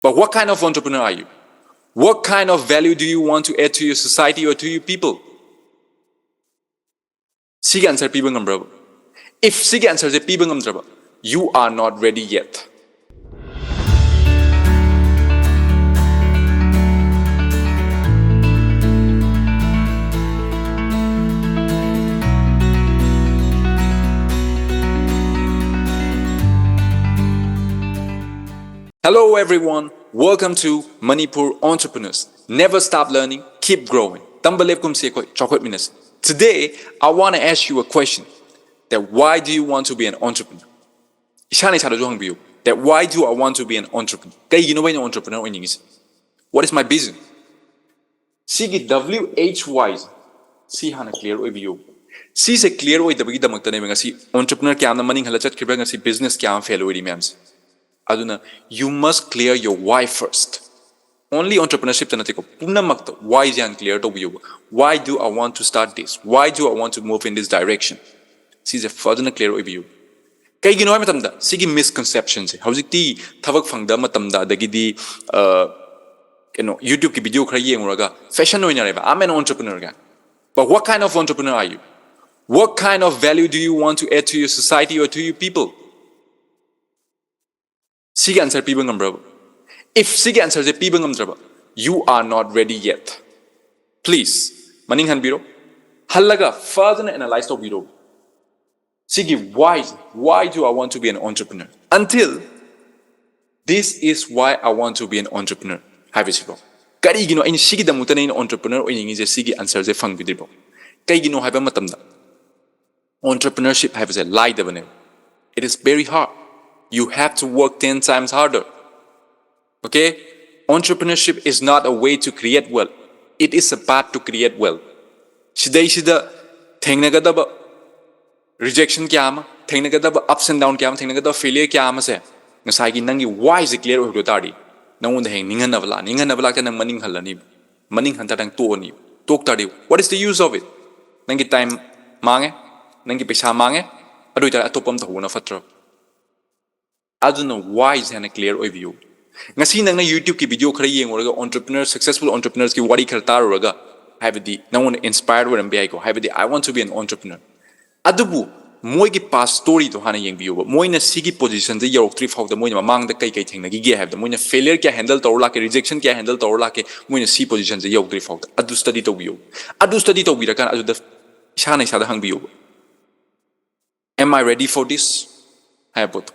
But what kind of entrepreneur are you? What kind of value do you want to add to your society or to your people? Sige answer piba ngambraba. If sige answer je piba ngamdraba, you are not ready yet. Hello everyone, welcome to Manipur Entrepreneurs. Never stop learning, keep growing. TAMBA LEPKUMSI CHAOKHATMINASI. Today, I want to ask you a question. That why do you want to be an entrepreneur? That why do I want to be an entrepreneur? What is my business? Sigi WHY. See hana clear overview. See se clear way the bagi damakta ne si entrepreneur kya amna maning halachat kribang si business kya am fail ori mems. Aduna, you must clear your why first. Only entrepreneurship tanatiko. Puna makta why is clear to you? Why do I want to start this? Why do I want to move in this direction? See the further clear overview. Kay ginawa matamda sige misconceptions. Howzikti thabak phangda matamda dagidi YouTube ki video khara yenguraga fashion oina reba. I'm an entrepreneur guy. But what kind of entrepreneur are you? What kind of value do you want to add to your society or to your people? Sige answer piba ngambraba. If sige answer je piba ngamdraba, you are not ready yet. Please, maning hanbiro. Halaga further analyze the video. Sige why do I want to be an entrepreneur? Until this is why I want to be an entrepreneur. Habisibo. Kari gino in sige damuta na in entrepreneur o ingi je sige answer je fang bidribo. Kay gino haba matamda. Entrepreneurship have a lie dabane. It is very hard. You have to work 10 times harder. Okay? Entrepreneurship is not a way to create wealth. It is a path to create wealth. Shida tengnagadaba rejection kyama, tengnagadaba ups and down kyama, tengnagadaba failure kyama se. Nasagi nangi why is it clear or tadi? Nangun the hang ninganabala ka nang maning halani. Maning hantarang tuoni. Tok tadi. What is the use of it? Nangi time mange, nangi pesa mange, adu ita atopam tahuna fatra. I don't know why is a clear overview. Ngasi nang na YouTube ki video khara yenguraga entrepreneurs, successful entrepreneurs ki wari khara taruraga have the na one inspired with MBI ko have the I want to be an entrepreneur. Adubu moi ki past story to hana yengbiyo moi na sigi position de yorok trip how the moi na mamang da kai thing na gi have the moi na failure kya handle torla ke rejection kya handle torla ke moi na si position de yorok trip how adu study to biyo adu study to bira kan adu da shana isa da hang biyo. Am I ready for this? I have both.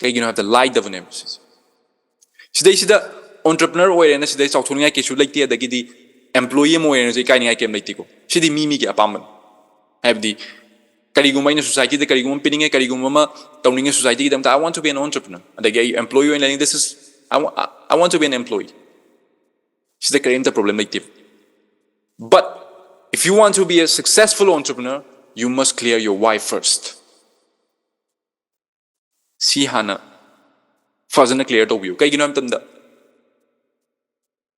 Okay, you have the light of an emphasis. Today, the entrepreneur or and today, so to like like the employee more energy kind of came like Tico. She the mimi apartment. Have the Kariguma in society, the Karigum pinning a Karigumama, towning a society, them I want to be an entrepreneur. And they get employee and this is I want to be an employee. She's the current problem like tip. But if you want to be a successful entrepreneur, you must clear your why first. Si hana fazana clear to view kay ginam tanda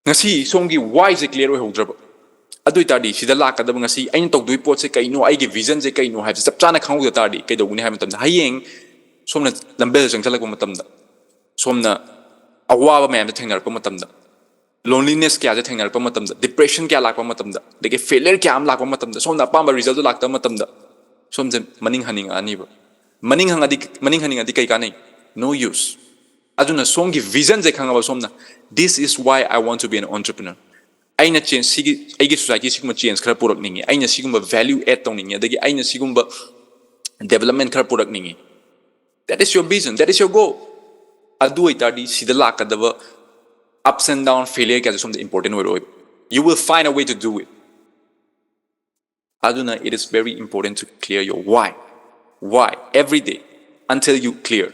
ngasi songi why is clear ho draba adui tadi sida lakada ngasi ain tok dui pot se kay no ai ge vision je kay no ha sap chana khang da tadi kay do ni ha matam hayeng somna lambel jang chalak matam da somna awa ba mem da thengnar pa matam da loneliness kya je thengnar pa matam da depression kya lak pa matam da de failure kya am lak pa matam da somna pa ba result lak ta matam da somje maning haning ani ba maning haning adi kai kanai no use aduna songi vision je khanga ba somna this is why I want to be an entrepreneur aina change sigi aigi society sigma change khara purak ningi aina sigumba value add tong ningi adagi aina sigumba development khara purak ningi that is your vision, that is your goal adu itadi sidala kadaba ups and down failure ka something important way you will find a way to do it aduna it is very important to clear your why. Why? Every day until you clear.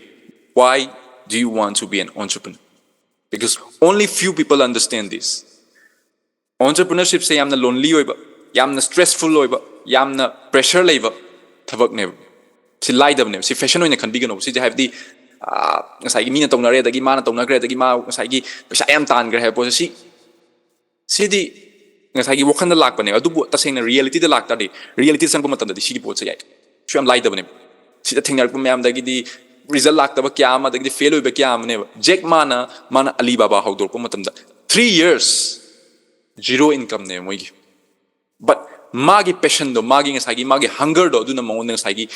Why do you want to be an entrepreneur? Because only few people understand this. Entrepreneurship say yamna lonely oiba, yamna stressful oiba, yamna pressure labor, thabak never. Si lie never. Si fashion oina kan bigano. Si have the ngasai mina tong nare dagi mana tong nagre dagi ma ngasai gi pesa am tan gre po si di ngasai gi wakhan da lak pa ne adu bu ta seng reality da lak ta di reality sang ko matam da si po sa yai. She am light of him. She the thing that ma'am dagi di result laktaba kya ama dagdi fail oiba kya amne Jack mana Alibaba hawdor ko matamda 3 years zero income ne moigi but magi passion do magi ngasagi magi hunger do aduna mangon ngasagi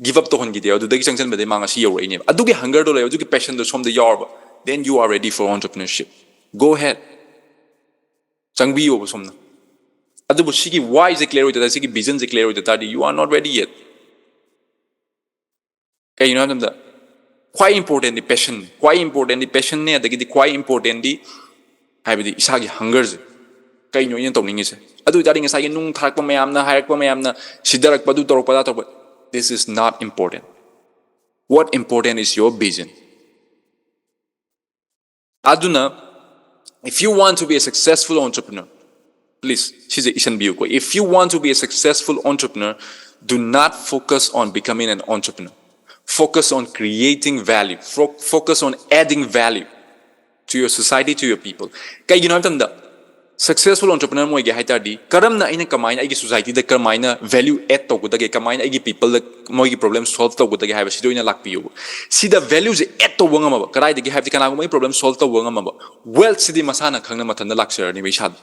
give up to hongi de adudagi changchan bede manga si yore ne adugi hunger do le adugi passion do som de yarba then you are ready for entrepreneurship go ahead changbi yo somna adubu sigi why is clear with that sigi vision is clear with that you are not ready yet okay you know the quite important the passion ne adagi the quite important the haibidi isagi hunger kai no yen tawning ise adu dari ngasai nung tharakpa mayamna hairakpa mayamna sidarakpa du torokpa da torokpa this is not important what important is your vision aduna if you want to be a successful entrepreneur please if you want to be a successful entrepreneur do not focus on becoming an entrepreneur focus on creating value focus on adding value to your society to your people kai you know the successful entrepreneur mo ge haitadi karamna ina kamaina igi society da kamaina value add to gudage kamaina igi people mo igi problem solve to gudage haiba sidoina lakpiyo sida values add to wanga ma karai dagi haibdi kana mo problem solve to wanga ma wealth sidi masana khangna mathanda lakshar ni beishad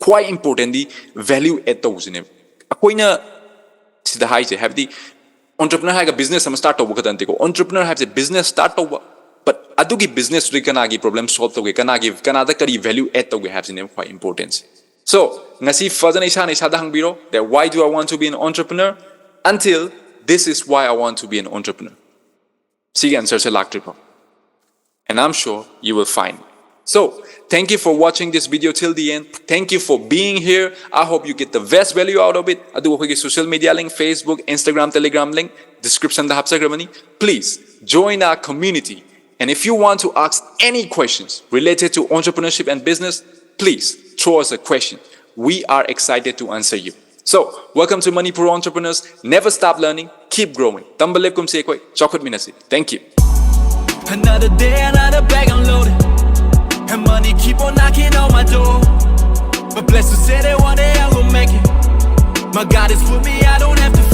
quite importantly value add to usine akoina sida haise haibdi entrepreneur ha ga business am start to bukadante ko entrepreneur has a business start to but adugi business ri kanagi problem solve to ge kanada kari value add to ge has in quite importance so ngasi further isa da hangbiro that why do I want to be an entrepreneur until this is why I want to be an entrepreneur see answer se laktripo and I'm sure you will find it. So thank you for watching this video till the end thank you for being here I hope you get the best value out of it adu hogi social media link Facebook Instagram Telegram link description da hapsagrabani please join our community. And if you want to ask any questions related to entrepreneurship and business, please throw us a question. We are excited to answer you. So, welcome to Manipur Entrepreneurs. Never stop learning. Keep growing. TAMBA LEPKUMSI. CHAOKHATMINASI. Thank you. Another day, another bag unloaded. And money keep on knocking on my door. But blessed to say that one day I will make it. My God has put me out on